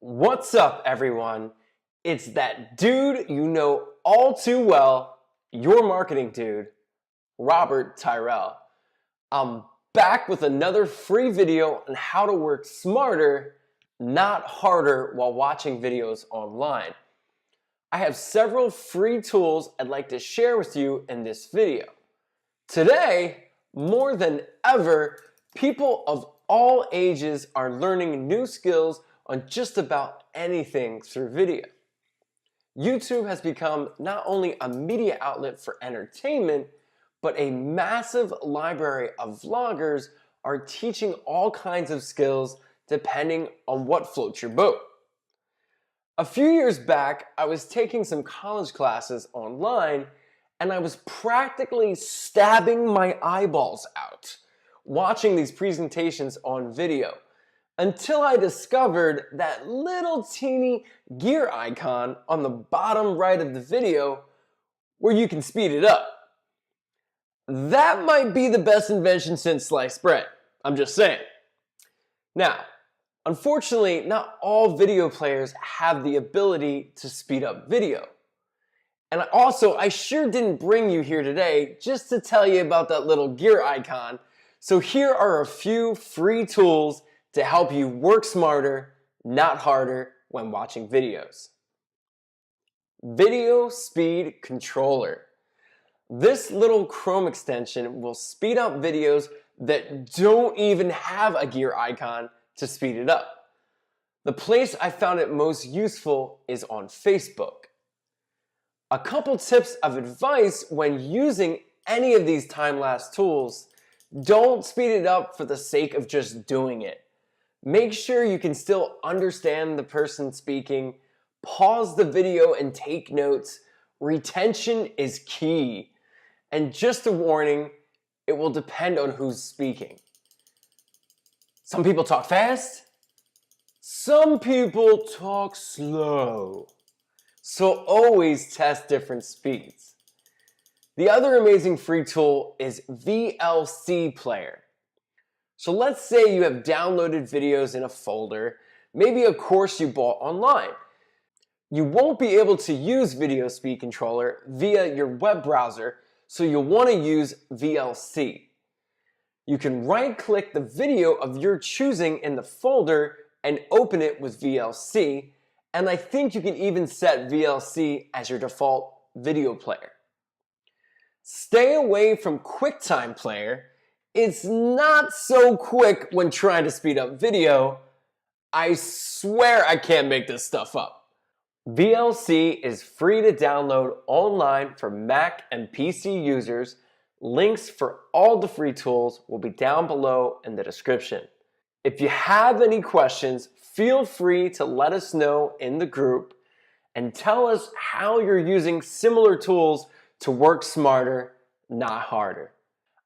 What's up, everyone? It's that dude you know all too well, your marketing dude, Robert Tyrell. I'm back with another free video on how to work smarter, not harder, while watching videos online. I have several free tools I'd like to share with you in this video. Today, more than ever, people of all ages are learning new skills on just about anything through video. YouTube has become not only a media outlet for entertainment, but a massive library of vloggers are teaching all kinds of skills depending on what floats your boat. A few years back, I was taking some college classes online and I was practically stabbing my eyeballs out watching these presentations on video until I discovered that little teeny gear icon on the bottom right of the video where you can speed it up. That might be the best invention since sliced bread. I'm just saying. Now, unfortunately, not all video players have the ability to speed up video. And I sure didn't bring you here today just to tell you about that little gear icon. So here are a few free tools to help you work smarter, not harder, when watching videos. Video Speed Controller. This little Chrome extension will speed up videos that don't even have a gear icon to speed it up. The place I found it most useful is on Facebook. A couple tips of advice when using any of these time-lapse tools: don't speed it up for the sake of just doing it. Make sure you can still understand the person speaking. Pause the video and take notes. Retention is key. And just a warning, it will depend on who's speaking. Some people talk fast. Some people talk slow. So always test different speeds. The other amazing free tool is VLC Player. So let's say you have downloaded videos in a folder, maybe a course you bought online. You won't be able to use Video Speed Controller via your web browser, so you'll want to use VLC. You can right-click the video of your choosing in the folder and open it with VLC, and I think you can even set VLC as your default video player. Stay away from QuickTime Player. It's not so quick when trying to speed up video. I swear I can't make this stuff up. VLC is free to download online for Mac and PC users. Links for all the free tools will be down below in the description. If you have any questions, feel free to let us know in the group and tell us how you're using similar tools to work smarter, not harder.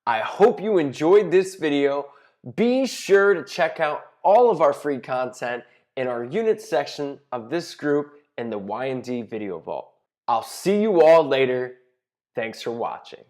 I hope you enjoyed this video. Be sure to check out all of our free content in our unit section of this group in the Y&D Video Vault. I'll see you all later. Thanks for watching.